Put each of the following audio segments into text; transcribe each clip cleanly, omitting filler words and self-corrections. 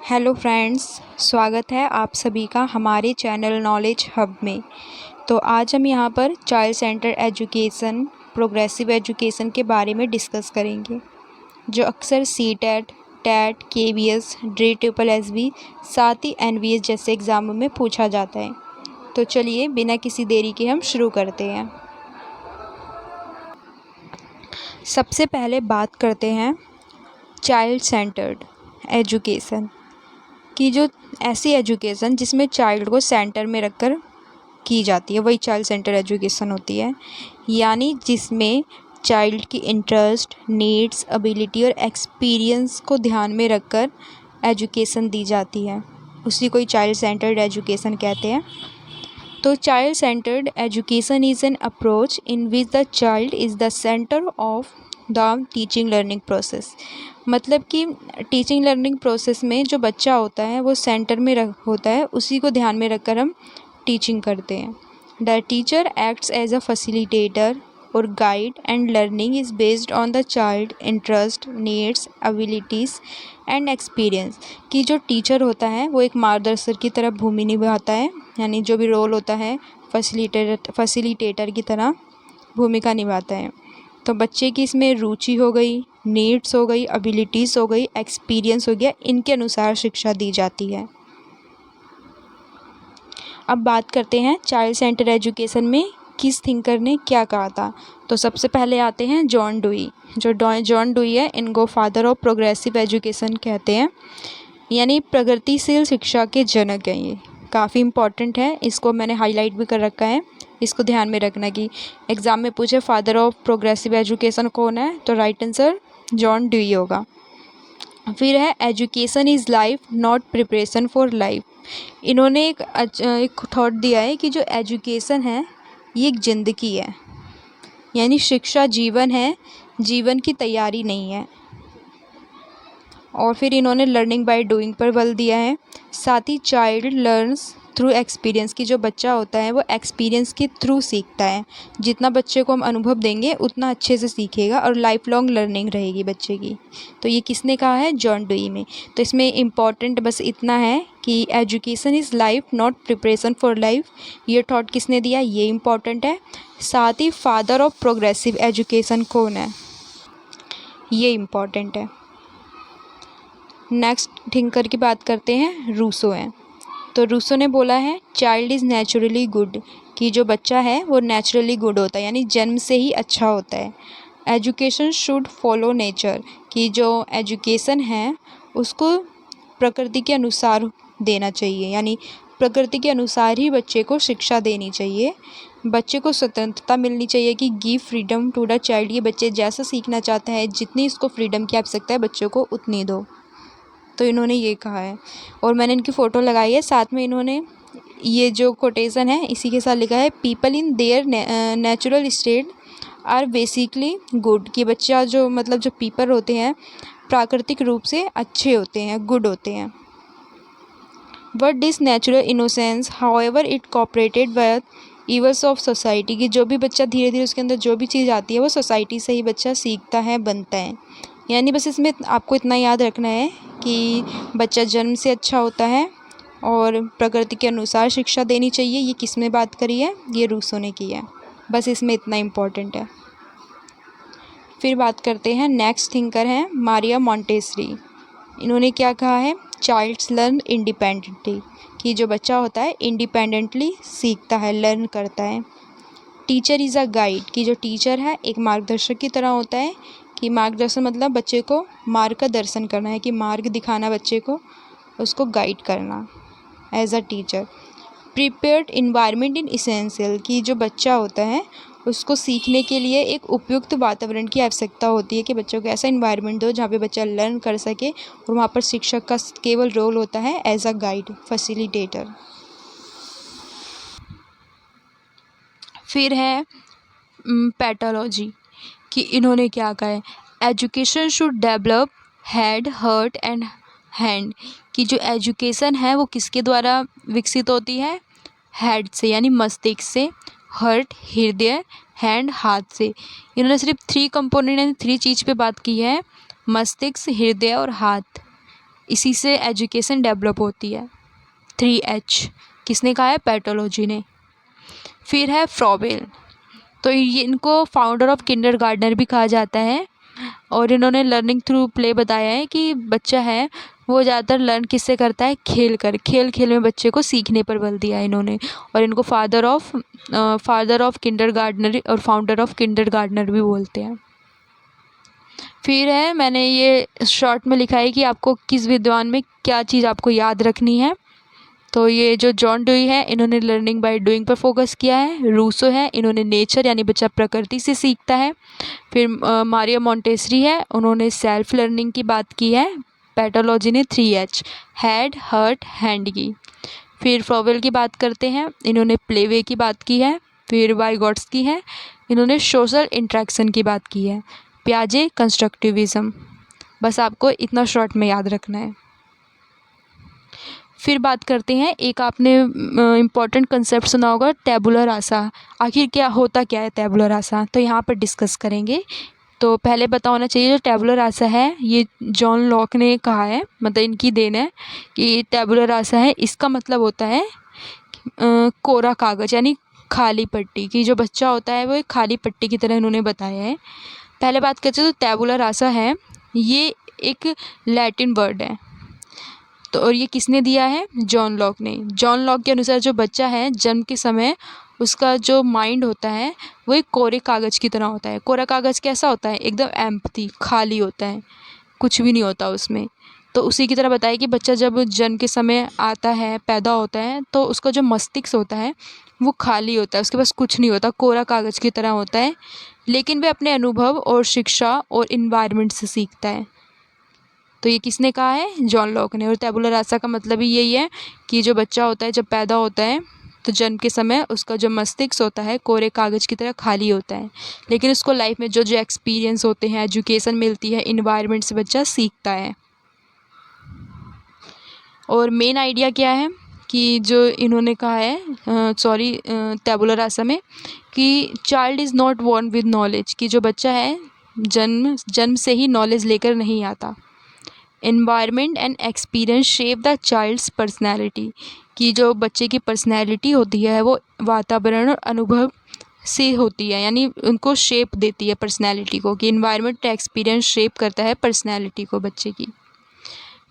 Hello friends, स्वागत है आप सभी का हमारे चैनल नॉलेज हब में। तो आज हम यहाँ पर child centre education, progressive education के बारे में डिस्कस करेंगे, जो अक्सर सीटेट, टेट, केवीएस, JEE साथ ही NVS जैसे एग्ज़ामों में पूछा जाता है। तो चलिए बिना किसी देरी के हम शुरू करते हैं। सबसे पहले बात करते हैं चाइल्ड सेंटर्ड एजुकेशन की, जो ऐसी एजुकेशन जिसमें चाइल्ड को सेंटर में रखकर की जाती है, वही चाइल्ड सेंटर एजुकेशन होती है। यानी जिसमें चाइल्ड की इंटरेस्ट, नीड्स, एबिलिटी और एक्सपीरियंस को ध्यान में रखकर एजुकेशन दी जाती है, उसी को चाइल्ड सेंटर्ड एजुकेशन कहते हैं। तो child centred education is an approach in which the child is the centre of the teaching learning process. मतलब कि टीचिंग लर्निंग प्रोसेस में जो बच्चा होता है वो सेंटर में होता है, उसी को ध्यान में रखकर हम टीचिंग करते हैं। The teacher acts as a facilitator और guide and learning is based on the child interest, needs, abilities and experience. कि जो टीचर होता है वो एक मार्गदर्शक की तरह भूमि निभाता है, यानी जो भी रोल होता है फैसिलिटेटर की तरह भूमिका निभाता है। तो बच्चे की इसमें रुचि हो गई, नीड्स हो गई, एबिलिटीज़ हो गई, एक्सपीरियंस हो गया, इनके अनुसार शिक्षा दी जाती है। अब बात करते हैं चाइल्ड सेंटर एजुकेशन में किस थिंकर ने क्या कहा था। तो सबसे पहले आते हैं जॉन डुई। जो जॉन डुई है, इनको फादर ऑफ प्रोग्रेसिव एजुकेशन कहते हैं, यानी प्रगतिशील शिक्षा के जनक हैं। ये काफ़ी इम्पॉर्टेंट है, इसको मैंने हाईलाइट भी कर रखा है, इसको ध्यान में रखना कि एग्ज़ाम में पूछे फादर ऑफ प्रोग्रेसिव एजुकेशन कौन है, तो राइट आंसर जॉन डुई होगा। फिर है education is life not preparation for life. इन्होंने एक थॉट दिया है कि जो एजुकेशन है ये एक ज़िंदगी है, यानी शिक्षा जीवन है, जीवन की तैयारी नहीं है। और फिर इन्होंने लर्निंग बाय डूइंग पर बल दिया है। साथ ही चाइल्ड लर्न्स थ्रू एक्सपीरियंस, की जो बच्चा होता है वो एक्सपीरियंस के थ्रू सीखता है। जितना बच्चे को हम अनुभव देंगे उतना अच्छे से सीखेगा और लाइफ लॉन्ग लर्निंग रहेगी बच्चे की। तो ये किसने कहा है? जॉन डुई में। तो इसमें इम्पॉर्टेंट बस इतना है कि education is life not preparation for life, ये थॉट किसने दिया, ये इम्पॉर्टेंट है। साथ ही फादर ऑफ प्रोग्रेसिव एजुकेशन कौन है, ये इम्पॉर्टेंट है। नेक्स्ट थिंकर की बात करते हैं, रूसो हैं। तो रूसो ने बोला है चाइल्ड इज़ नेचुरली गुड, कि जो बच्चा है वो नेचुरली गुड होता है, यानी जन्म से ही अच्छा होता है। एजुकेशन शुड फॉलो नेचर, कि जो एजुकेशन है उसको प्रकृति के अनुसार देना चाहिए, यानी प्रकृति के अनुसार ही बच्चे को शिक्षा देनी चाहिए। बच्चे को स्वतंत्रता मिलनी चाहिए, कि give freedom to the child, ये बच्चे जैसा सीखना चाहता है, जितनी इसको फ्रीडम की आवश्यकता है बच्चों को उतनी दो। तो इन्होंने ये कहा है, और मैंने इनकी फ़ोटो लगाई है, साथ में इन्होंने ये जो कोटेशन है इसी के साथ लिखा है, people in their natural state are basically good, कि बच्चा जो मतलब जो पीपल होते हैं प्राकृतिक रूप से अच्छे होते हैं, गुड होते हैं। But this natural innocence however it cooperated with evils of society, कि जो भी बच्चा धीरे धीरे उसके अंदर जो भी चीज़ आती है वो सोसाइटी से ही बच्चा सीखता है, बनता है। यानी बस इसमें आपको इतना याद रखना है कि बच्चा जन्म से अच्छा होता है और प्रकृति के अनुसार शिक्षा देनी चाहिए। ये किसने बात करी है? ये रूसो ने की है। बस इसमें इतना इम्पोर्टेंट है। फिर बात करते हैं, नेक्स्ट थिंकर हैं मारिया मोंटेसरी। इन्होंने क्या कहा है? चाइल्ड्स लर्न इंडिपेंडेंटली, कि जो बच्चा होता है इंडिपेंडेंटली सीखता है, लर्न करता है। टीचर इज़ अ गाइड, कि जो टीचर है एक मार्गदर्शक की तरह होता है, कि मार्गदर्शन मतलब बच्चे को मार्ग का दर्शन करना है, कि मार्ग दिखाना बच्चे को, उसको गाइड करना as a teacher. Prepared environment in essential, कि जो बच्चा होता है उसको सीखने के लिए एक उपयुक्त वातावरण की आवश्यकता होती है, कि बच्चों को ऐसा इन्वायरमेंट दो जहाँ पे बच्चा लर्न कर सके, और वहाँ पर शिक्षक का केवल रोल होता है एज अ गाइड, फैसिलिटेटर। फिर है पैथोलॉजी, कि इन्होंने क्या कहा है? Education should develop head, heart and hand, कि जो एजुकेशन है वो किसके द्वारा विकसित होती है? हेड से, यानी मस्तिष्क से, हार्ट हृदय, हैंड हाथ से। इन्होंने सिर्फ 3 कंपोनेंट यानी 3 चीज़ पे बात की है, मस्तिष्क, हृदय और हाथ। इसी से एजुकेशन डेवलप होती है। 3H किसने कहा है? पैथोलॉजी ने। फिर है फ्रॉबेल, तो ये इनको फाउंडर ऑफ किंडरगार्टनर भी कहा जाता है और इन्होंने लर्निंग थ्रू प्ले बताया है कि बच्चा है वो ज़्यादातर लर्न किससे करता है? खेल कर। खेल खेल में बच्चे को सीखने पर बल दिया है इन्होंने और इनको फादर ऑफ किंडरगार्टनर और फाउंडर ऑफ किंडरगार्टनर भी बोलते हैं। फिर है, मैंने ये शॉर्ट में लिखा है कि आपको किस विद्वान में क्या चीज़ आपको याद रखनी है। तो ये जो जॉन डुई है इन्होंने लर्निंग बाय डूइंग पर फोकस किया है। रूसो है, इन्होंने नेचर यानी बच्चा प्रकृति से सीखता है। फिर मारियो मोंटेसरी है, उन्होंने सेल्फ लर्निंग की बात की है। पैथोलॉजी ने 3H हेड हर्ट हैंड की। फिर फ्रॉवेल की बात करते हैं, इन्होंने प्लेवे की बात की है। फिर वाइगॉट्स्की है, इन्होंने सोशल इंट्रैक्शन की बात की है। पियाजे कंस्ट्रक्टिविज़म। बस आपको इतना शॉर्ट में याद रखना है। फिर बात करते हैं, एक आपने इम्पॉर्टेंट कंसेप्ट सुना होगा, टैबुलर रासा। आखिर क्या है टैबुलर रासा, तो यहाँ पर डिस्कस करेंगे। तो पहले पता होना चाहिए जो टैबुलर रासा है ये जॉन लॉक ने कहा है, मतलब इनकी देन है कि टैबुलर रासा है, इसका मतलब होता है कोरा कागज़ यानी खाली पट्टी की। जो बच्चा होता है वो एक खाली पट्टी की तरह इन्होंने बताया है। पहले बात करते हैं तो टैबुलर रासा है ये एक लैटिन वर्ड है, तो और ये किसने दिया है? जॉन लॉक ने। जॉन लॉक के अनुसार जो बच्चा है जन्म के समय उसका जो माइंड होता है वो एक कोरे कागज़ की तरह होता है। कोरा कागज़ कैसा होता है? एकदम एम्प्टी, खाली होता है, कुछ भी नहीं होता उसमें। तो उसी की तरह बताया कि बच्चा जब जन्म के समय आता है, पैदा होता है, तो उसका जो मस्तिष्क होता है वो खाली होता है, उसके पास कुछ नहीं होता, कोरा कागज़ की तरह होता है। लेकिन वह अपने अनुभव और शिक्षा और इन्वायरमेंट से सीखता है। तो ये किसने कहा है? जॉन लॉक ने। और टैबुलर रासा का मतलब ही यही है कि जो बच्चा होता है जब पैदा होता है तो जन्म के समय उसका जो मस्तिष्क होता है कोरे कागज़ की तरह खाली होता है, लेकिन उसको लाइफ में जो जो एक्सपीरियंस होते हैं, एजुकेशन मिलती है, इन्वायरमेंट से बच्चा सीखता है। और मेन आइडिया क्या है कि जो इन्होंने कहा है टैबुलर रासा में कि child is not born with knowledge, कि जो बच्चा है जन्म से ही नॉलेज लेकर नहीं आता। Environment and experience shape the child's personality, कि जो बच्चे की पर्सनैलिटी होती है वो वातावरण और अनुभव से होती है, यानी उनको शेप देती है पर्सनैलिटी को, कि इन्वायरमेंट एक्सपीरियंस शेप करता है पर्सनैलिटी को बच्चे की।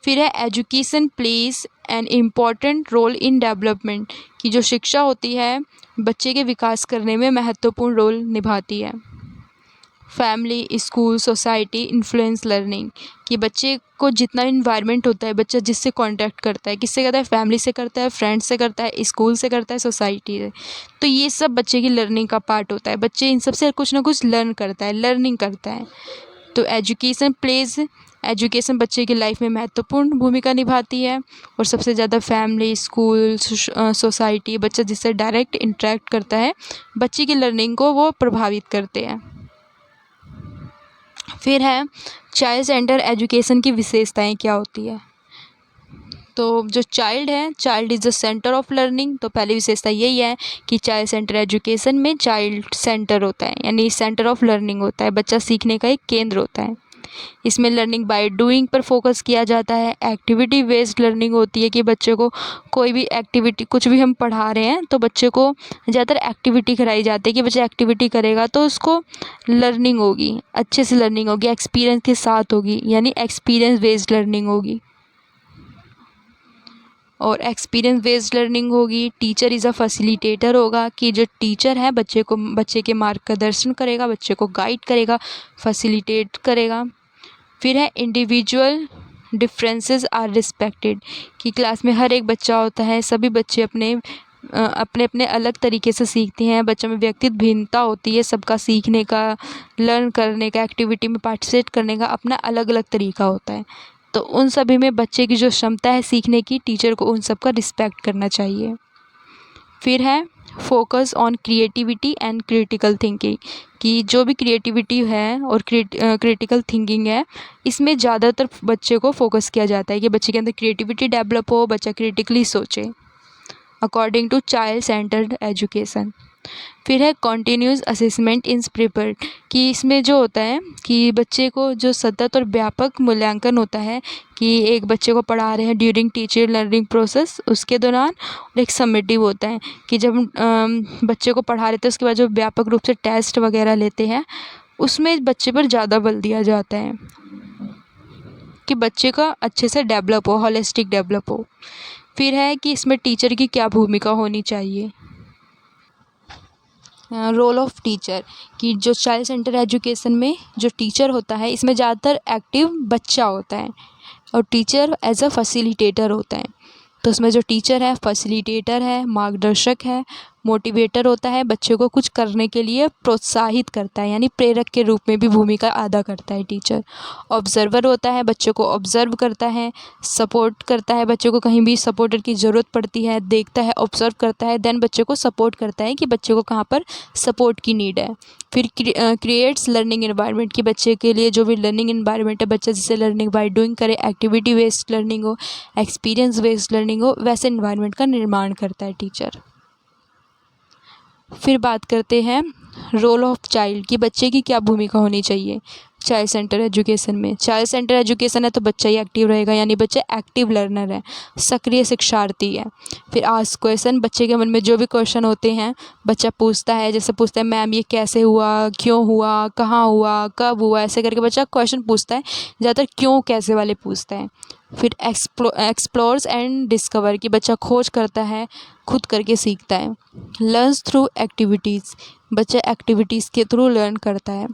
फिर है education plays an important role in development, कि जो शिक्षा होती है बच्चे के विकास करने में महत्वपूर्ण रोल निभाती है। Family, school, society influence learning, कि बच्चे को जितना इन्वायरमेंट होता है, बच्चा जिससे कांटेक्ट करता है, किससे करता है? फैमिली से करता है, फ्रेंड्स से करता है, स्कूल से करता है, सोसाइटी से। तो ये सब बच्चे की लर्निंग का पार्ट होता है। बच्चे इन सब से कुछ ना कुछ लर्न करता है, लर्निंग करता है। तो एजुकेशन बच्चे की लाइफ में महत्वपूर्ण भूमिका निभाती है और सबसे ज़्यादा फैमिली, स्कूल, सोसाइटी, बच्चा जिससे डायरेक्ट इंटरेक्ट करता है, बच्चे की लर्निंग को वो प्रभावित करते हैं। फिर है चाइल्ड सेंटर एजुकेशन की विशेषताएं क्या होती है। तो जो चाइल्ड है, child is the centre of learning, तो पहली विशेषता यही है कि चाइल्ड सेंटर एजुकेशन में चाइल्ड सेंटर होता है, यानी सेंटर ऑफ लर्निंग होता है, बच्चा सीखने का एक केंद्र होता है। इसमें लर्निंग बाय डूइंग पर फोकस किया जाता है। एक्टिविटी बेस्ड लर्निंग होती है कि बच्चे को कोई भी एक्टिविटी, कुछ भी हम पढ़ा रहे हैं तो बच्चे को ज़्यादातर एक्टिविटी कराई जाती है कि बच्चा एक्टिविटी करेगा तो उसको लर्निंग होगी, अच्छे से लर्निंग होगी, एक्सपीरियंस के साथ होगी, यानी एक्सपीरियंस बेस्ड लर्निंग होगी। और एक्सपीरियंस बेस्ड लर्निंग होगी, टीचर इज़ अ फैसिलिटेटर होगा, कि जो टीचर है बच्चे के मार्गदर्शन करेगा, बच्चे को गाइड करेगा, फैसिलिटेट करेगा। फिर है इंडिविजुअल डिफरेंसेस आर रिस्पेक्टेड, कि क्लास में हर एक बच्चा होता है, सभी बच्चे अपने अपने अलग तरीके से सीखते हैं, बच्चों में व्यक्तिगत भिन्नता होती है, सबका सीखने का, लर्न करने का, एक्टिविटी में पार्टिसिपेट करने का अपना अलग अलग तरीका होता है। तो उन सभी में बच्चे की जो क्षमता है सीखने की, टीचर को उन सब का रिस्पेक्ट करना चाहिए। फिर है focus on creativity and critical thinking, कि जो भी क्रिएटिविटी है और क्रिटिकल थिंकिंग है, इसमें ज़्यादातर बच्चे को फोकस किया जाता है कि बच्चे के अंदर क्रिएटिविटी डेवलप हो, बच्चा क्रिटिकली सोचे, according to child centred education. फिर है कॉन्टीन्यूस असेसमेंट इन प्रिपेयर्ड, कि इसमें जो होता है कि बच्चे को जो सतत और व्यापक मूल्यांकन होता है कि एक बच्चे को पढ़ा रहे हैं ड्यूरिंग टीचर लर्निंग प्रोसेस उसके दौरान, और एक समेटिव होता है कि जब बच्चे को पढ़ा रहे थे उसके बाद जो व्यापक रूप से टेस्ट वगैरह लेते हैं उसमें बच्चे पर ज़्यादा बल दिया जाता है कि बच्चे का अच्छे से डेवलप हो, होलिस्टिक डेवलप हो। फिर है कि इसमें टीचर की क्या भूमिका होनी चाहिए। रोल ऑफ टीचर, कि जो चाइल्ड सेंटर एजुकेशन में जो टीचर होता है इसमें ज़्यादातर एक्टिव बच्चा होता है और टीचर एज अ फैसिलिटेटर होता है। तो उसमें जो टीचर है फैसिलिटेटर है, मार्गदर्शक है, मोटिवेटर होता है, बच्चे को कुछ करने के लिए प्रोत्साहित करता है यानी प्रेरक के रूप में भी भूमिका अदा करता है टीचर। ऑब्जर्वर होता है, बच्चे को ऑब्जर्व करता है, सपोर्ट करता है, बच्चे को कहीं भी सपोर्टर की ज़रूरत पड़ती है देखता है, ऑब्जर्व करता है, देन बच्चे को सपोर्ट करता है कि बच्चे को कहाँ पर सपोर्ट की नीड है। फिर क्रिएट्स लर्निंग इन्वायरमेंट, कि बच्चे के लिए जो भी लर्निंग इन्वायरमेंट है बच्चा जिससे लर्निंग बाय डूइंग करे, एक्टिविटी बेस्ड लर्निंग हो, एक्सपीरियंस बेस्ड लर्निंग हो, वैसे इन्वायरमेंट का निर्माण करता है टीचर। फिर बात करते हैं रोल ऑफ चाइल्ड, कि बच्चे की क्या भूमिका होनी चाहिए चाइल्ड सेंटर एजुकेशन में। चाइल्ड सेंटर एजुकेशन है तो बच्चा ही एक्टिव रहेगा यानी बच्चा एक्टिव लर्नर है, सक्रिय शिक्षार्थी है। फिर आस्क क्वेश्चन, बच्चे के मन में जो भी क्वेश्चन होते हैं बच्चा पूछता है, जैसे पूछता है मैम ये कैसे हुआ, क्यों हुआ, कहाँ हुआ, कब हुआ, ऐसे करके बच्चा क्वेश्चन पूछता है, ज़्यादातर क्यों कैसे वाले पूछता है। फिर एक्सप्लोर्स एंड डिस्कवर, कि बच्चा खोज करता है, खुद करके सीखता है। लर्न्स थ्रू एक्टिविटीज़, बच्चा एक्टिविटीज़ के थ्रू लर्न करता है।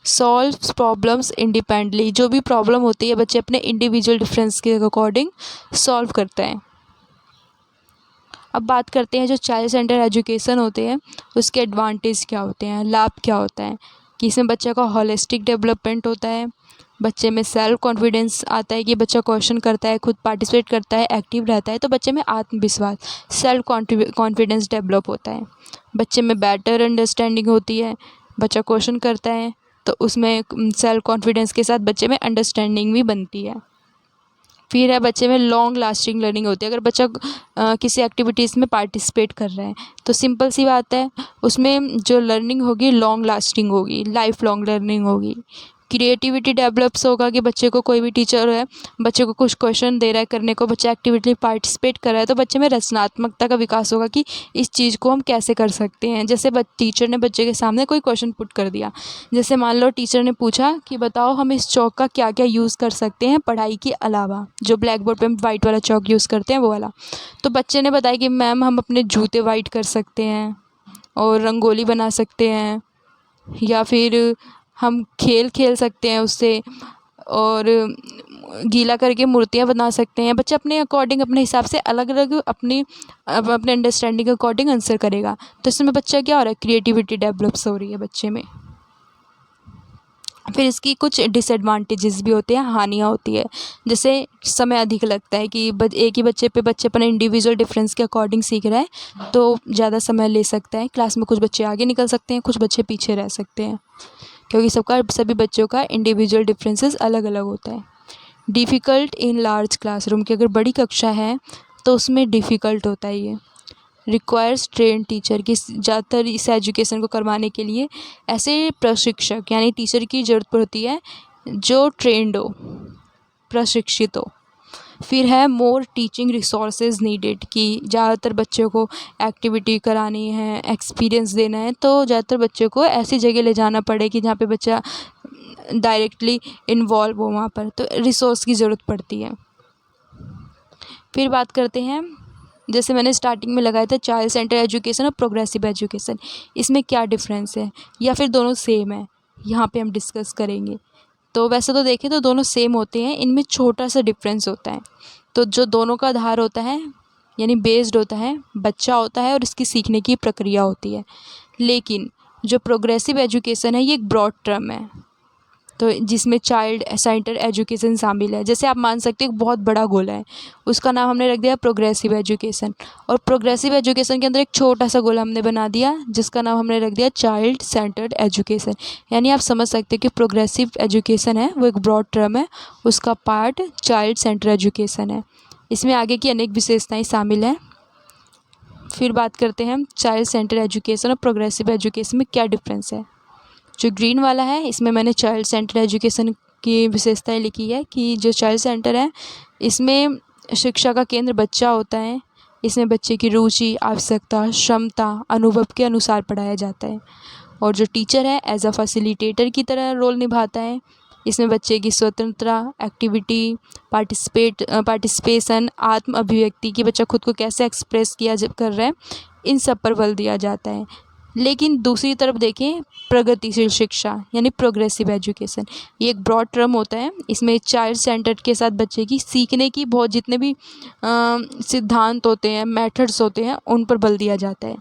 सॉल्व्स प्रॉब्लम्स इंडिपेंडेंटली, जो भी प्रॉब्लम होती है बच्चे अपने इंडिविजुअल डिफरेंस के अकॉर्डिंग सॉल्व करते हैं। अब बात करते हैं जो चाइल्ड सेंटर एजुकेशन होते हैं उसके एडवांटेज क्या होते हैं, लाभ क्या होता है। कि इसमें बच्चे का होलिस्टिक डेवलपमेंट होता है, बच्चे में सेल्फ कॉन्फिडेंस आता है कि बच्चा क्वेश्चन करता है, खुद पार्टिसिपेट करता है, एक्टिव रहता है, तो बच्चे में आत्मविश्वास सेल्फ कॉन्फिडेंस डेवलप होता है। बच्चे में बेटर अंडरस्टैंडिंग होती है, बच्चा क्वेश्चन करता है तो उसमें सेल्फ कॉन्फिडेंस के साथ बच्चे में अंडरस्टैंडिंग भी बनती है। फिर है बच्चे में लॉन्ग लास्टिंग लर्निंग होती है। अगर बच्चा किसी एक्टिविटीज़ में पार्टिसिपेट कर रहा है तो सिंपल सी बात है उसमें जो लर्निंग होगी लॉन्ग लास्टिंग होगी, लाइफ लॉन्ग लर्निंग होगी। क्रिएटिविटी डेवलप्स होगा कि बच्चे को कोई भी टीचर है बच्चे को कुछ क्वेश्चन दे रहा है करने को, बच्चा एक्टिविटी पार्टिसिपेट कर रहा है तो बच्चे में रचनात्मकता का विकास होगा कि इस चीज़ को हम कैसे कर सकते हैं। जैसे टीचर ने बच्चे के सामने कोई क्वेश्चन पुट कर दिया, जैसे मान लो टीचर ने पूछा कि बताओ हम इस चौक का क्या क्या यूज़ कर सकते हैं पढ़ाई के अलावा, जो ब्लैक बोर्ड पर हम वाइट वाला चौक यूज़ करते हैं वो वाला। तो बच्चे ने बताया कि मैम हम अपने जूते वाइट कर सकते हैं और रंगोली बना सकते हैं या फिर हम खेल खेल सकते हैं उससे और गीला करके मूर्तियाँ बना सकते हैं। बच्चा अपने अकॉर्डिंग अपने हिसाब से अलग अलग अपने अंडरस्टैंडिंग के अकॉर्डिंग आंसर करेगा। तो इसमें बच्चा क्या हो रहा है, क्रिएटिविटी डेवलप्स हो रही है बच्चे में। फिर इसकी कुछ डिसएडवांटेजेस भी होते हैं, हानियाँ होती है, जैसे समय अधिक लगता है कि एक ही बच्चे पे बच्चे अपने इंडिविजुअल डिफरेंस के अकॉर्डिंग सीख रहा है तो ज़्यादा समय ले सकता है। क्लास में कुछ बच्चे आगे निकल सकते हैं, कुछ बच्चे पीछे रह सकते हैं क्योंकि सभी बच्चों का इंडिविजुअल डिफरेंसेस अलग अलग होता है। डिफ़िकल्ट इन लार्ज क्लासरूम, की अगर बड़ी कक्षा है तो उसमें डिफ़िकल्ट होता है ये। रिक्वायर्स ट्रेन टीचर, की ज़्यादातर इस एजुकेशन को करवाने के लिए ऐसे प्रशिक्षक यानी टीचर की ज़रूरत पड़ती है जो ट्रेंड हो, प्रशिक्षित हो। फिर है मोर टीचिंग रिसोर्सेज नीडेड, कि ज़्यादातर बच्चों को एक्टिविटी करानी है, एक्सपीरियंस देना है तो ज़्यादातर बच्चों को ऐसी जगह ले जाना पड़े कि जहाँ पे बच्चा डायरेक्टली इन्वॉल्व हो, वहाँ पर तो रिसोर्स की ज़रूरत पड़ती है। फिर बात करते हैं जैसे मैंने स्टार्टिंग में लगाया था चाइल्ड सेंटर एजुकेशन और प्रोग्रेसिव एजुकेशन, इसमें क्या डिफरेंस है या फिर दोनों सेम है, यहाँ पे हम डिस्कस करेंगे। तो वैसे तो देखें तो दोनों सेम होते हैं, इनमें छोटा सा डिफरेंस होता है। तो जो दोनों का आधार होता है यानी बेस्ड होता है बच्चा होता है और इसकी सीखने की प्रक्रिया होती है। लेकिन जो प्रोग्रेसिव एजुकेशन है ये एक ब्रॉड टर्म है तो जिसमें चाइल्ड सेंटर एजुकेशन शामिल है। जैसे आप मान सकते हैं एक बहुत बड़ा गोला है, उसका नाम हमने रख दिया प्रोग्रेसिव एजुकेशन, और प्रोग्रेसिव एजुकेशन के अंदर एक छोटा सा गोला हमने बना दिया जिसका नाम हमने रख दिया चाइल्ड सेंटर्ड एजुकेशन। यानी आप समझ सकते हैं कि प्रोग्रेसिव एजुकेशन है वो एक ब्रॉड टर्म है, उसका पार्ट चाइल्ड सेंटर एजुकेशन है। इसमें आगे की अनेक विशेषताएँ शामिल हैं। फिर बात करते हैं हम चाइल्ड सेंटर एजुकेशन और प्रोग्रेसिव एजुकेशन में क्या डिफरेंस है। जो ग्रीन वाला है इसमें मैंने चाइल्ड सेंटर एजुकेशन की विशेषताएं लिखी है कि जो चाइल्ड सेंटर है इसमें शिक्षा का केंद्र बच्चा होता है। इसमें बच्चे की रुचि, आवश्यकता, क्षमता, अनुभव के अनुसार पढ़ाया जाता है। और जो टीचर है एज अ फैसिलिटेटर की तरह रोल निभाता है। इसमें बच्चे की स्वतंत्रता, एक्टिविटी, पार्टिसिपेशन, आत्म अभिव्यक्ति कि बच्चा खुद को कैसे एक्सप्रेस कर रहा है, इन सब पर बल दिया जाता है। लेकिन दूसरी तरफ देखें प्रगतिशील शिक्षा यानी प्रोग्रेसिव एजुकेशन, ये एक ब्रॉड टर्म होता है। इसमें चाइल्ड सेंटर्ड के साथ बच्चे की सीखने की बहुत जितने भी सिद्धांत होते हैं, मेथड्स होते हैं, उन पर बल दिया जाता है।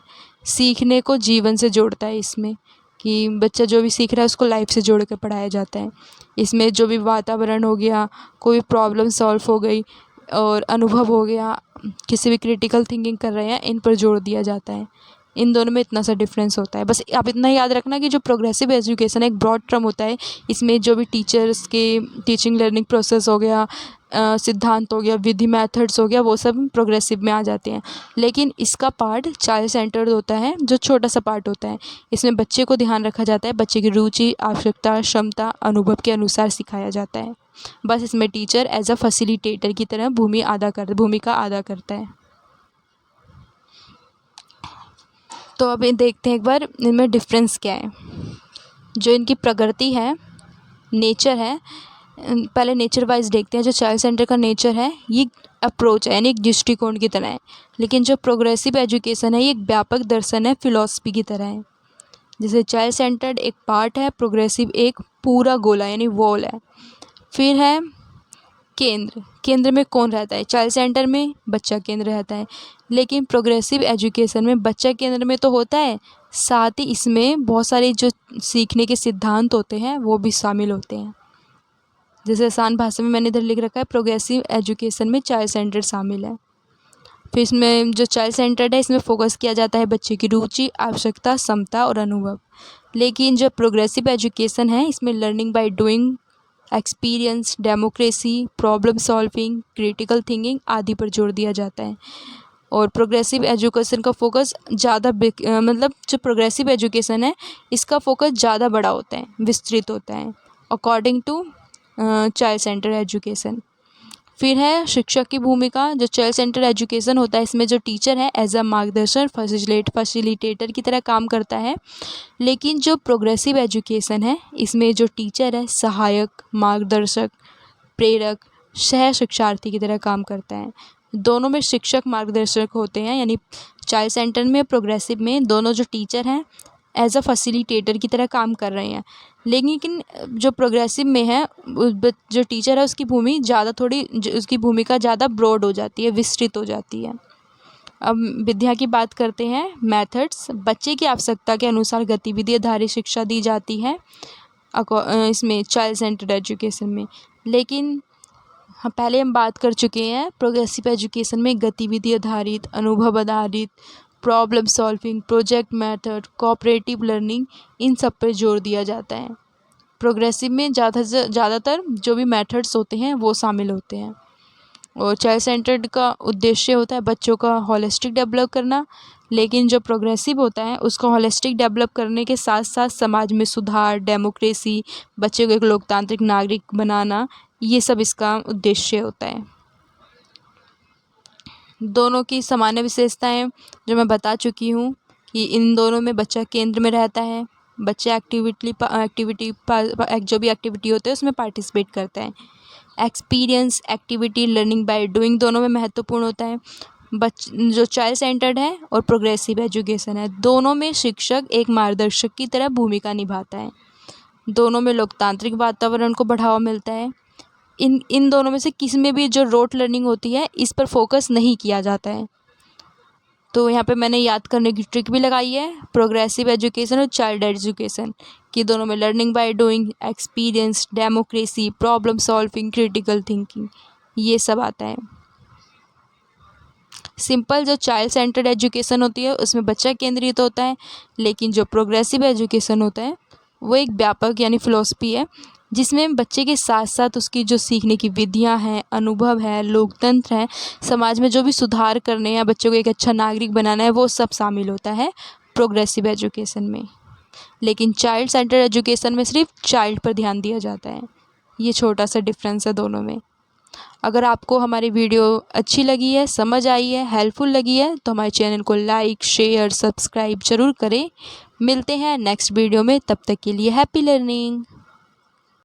सीखने को जीवन से जोड़ता है इसमें कि बच्चा जो भी सीख रहा है उसको लाइफ से जोड़ कर पढ़ाया जाता है। इसमें जो भी वातावरण हो गया, कोई प्रॉब्लम सॉल्व हो गई और अनुभव हो गया, किसी भी क्रिटिकल थिंकिंग कर रहे हैं, इन पर जोड़ दिया जाता है। इन दोनों में इतना सा डिफरेंस होता है। बस आप इतना याद रखना कि जो प्रोग्रेसिव एजुकेशन एक ब्रॉड टर्म होता है। इसमें जो भी टीचर्स के टीचिंग लर्निंग प्रोसेस हो गया, सिद्धांत हो गया, विधि मेथड्स हो गया, वो सब प्रोग्रेसिव में आ जाते हैं। लेकिन इसका पार्ट चाइल्ड सेंटर्ड होता है, जो छोटा सा पार्ट होता है। इसमें बच्चे को ध्यान रखा जाता है, बच्चे की रुचि, आवश्यकता, क्षमता, अनुभव के अनुसार सिखाया जाता है। बस इसमें टीचर एज अ फैसिलिटेटर की तरह भूमिका अदा करता है। तो अब देखते हैं एक बार इनमें डिफरेंस क्या है। जो इनकी प्रकृति है, नेचर है, पहले नेचर वाइज देखते हैं। जो चाइल्ड सेंटर का नेचर है ये अप्रोच है यानी एक दृष्टिकोण की तरह है। लेकिन जो प्रोग्रेसिव एजुकेशन है ये एक व्यापक दर्शन है, फिलॉसफी की तरह है। जैसे चाइल्ड सेंटर्ड एक पार्ट है, प्रोग्रेसिव एक पूरा गोला यानी वॉल है। फिर है केंद्र में कौन रहता है। चाइल्ड सेंटर में बच्चा केंद्र रहता है, लेकिन प्रोग्रेसिव एजुकेशन में बच्चा केंद्र में तो होता है, साथ ही इसमें बहुत सारे जो सीखने के सिद्धांत होते हैं वो भी शामिल होते हैं। जैसे आसान भाषा में मैंने इधर लिख रखा है, प्रोग्रेसिव एजुकेशन में चाइल्ड सेंटर शामिल है। फिर इसमें जो चाइल्ड सेंटर्ड है इसमें फोकस किया जाता है बच्चे की रुचि, आवश्यकता, क्षमता और अनुभव। लेकिन जो प्रोग्रेसिव एजुकेशन है इसमें learning by doing, experience, democracy, problem solving, critical thinking आदि पर जोर दिया जाता है। और प्रोग्रेसिव एजुकेशन का फोकस ज़्यादा मतलब जो प्रोग्रेसिव एजुकेशन है इसका फोकस ज़्यादा बड़ा होता है, विस्तृत होता है according to child centre education. फिर है शिक्षक की भूमिका। जो चाइल्ड सेंटर एजुकेशन होता है इसमें जो टीचर है एज अ मार्गदर्शन, फैसिलिटेटर की तरह काम करता है। लेकिन जो प्रोग्रेसिव एजुकेशन है इसमें जो टीचर है सहायक, मार्गदर्शक, प्रेरक, सह शिक्षार्थी की तरह काम करता है। दोनों में शिक्षक मार्गदर्शक होते हैं, यानी चाइल्ड सेंटर में, प्रोग्रेसिव में दोनों जो टीचर हैं एज अ फैसिलिटेटर की तरह काम कर रहे हैं। लेकिन जो प्रोग्रेसिव में है जो टीचर है उसकी भूमिका ज़्यादा ब्रॉड हो जाती है, विस्तृत हो जाती है। अब विद्या की बात करते हैं, मेथड्स। बच्चे की आवश्यकता के अनुसार गतिविधि आधारित शिक्षा दी जाती है इसमें चाइल्ड सेंटर्ड एजुकेशन में। लेकिन पहले हम बात कर चुके हैं प्रोग्रेसिव एजुकेशन में गतिविधि आधारित, अनुभव आधारित, problem solving, project method, cooperative learning, इन सब पर जोर दिया जाता है। प्रोग्रेसिव में ज़्यादातर जो भी मेथड्स होते हैं वो शामिल होते हैं। और चाइल्ड सेंटर्ड का उद्देश्य होता है बच्चों का होलिस्टिक डेवलप करना। लेकिन जो प्रोग्रेसिव होता है उसको होलिस्टिक डेवलप करने के साथ साथ समाज में सुधार, डेमोक्रेसी, बच्चे को एक लोकतांत्रिक नागरिक बनाना, ये सब इसका उद्देश्य होता है। दोनों की सामान्य विशेषताएं जो मैं बता चुकी हूँ कि इन दोनों में बच्चा केंद्र में रहता है। बच्चा जो भी एक्टिविटी होते हैं उसमें पार्टिसिपेट करता है। Experience, activity, learning by doing दोनों में महत्वपूर्ण होता है। जो चाइल्ड सेंटर्ड है और प्रोग्रेसिव एजुकेशन है, दोनों में शिक्षक एक मार्गदर्शक की तरह भूमिका निभाता है। दोनों में लोकतांत्रिक वातावरण को बढ़ावा मिलता है। इन दोनों में से किसी में भी जो रोट लर्निंग होती है इस पर फोकस नहीं किया जाता है। तो यहाँ पे मैंने याद करने की ट्रिक भी लगाई है, प्रोग्रेसिव एजुकेशन और चाइल्ड एजुकेशन कि दोनों में learning by doing, experience, democracy, problem solving, critical thinking, ये सब आता है। सिंपल जो चाइल्ड सेंटर्ड एजुकेशन होती है उसमें बच्चा केंद्रित होता है। लेकिन जो प्रोग्रेसिव एजुकेशन होता है वो एक व्यापक यानी फिलॉसफी है जिसमें बच्चे के साथ साथ उसकी जो सीखने की विधियाँ हैं, अनुभव है, लोकतंत्र है, समाज में जो भी सुधार करने हैं, बच्चों को एक अच्छा नागरिक बनाना है, वो सब शामिल होता है प्रोग्रेसिव एजुकेशन में। लेकिन चाइल्ड सेंटर्ड एजुकेशन में सिर्फ चाइल्ड पर ध्यान दिया जाता है। ये छोटा सा डिफरेंस है दोनों में। अगर आपको हमारी वीडियो अच्छी लगी है, समझ आई है, हेल्पफुल लगी है, तो हमारे चैनल को लाइक, शेयर, सब्सक्राइब ज़रूर करें। मिलते हैं नेक्स्ट वीडियो में, तब तक के लिए हैप्पी लर्निंग।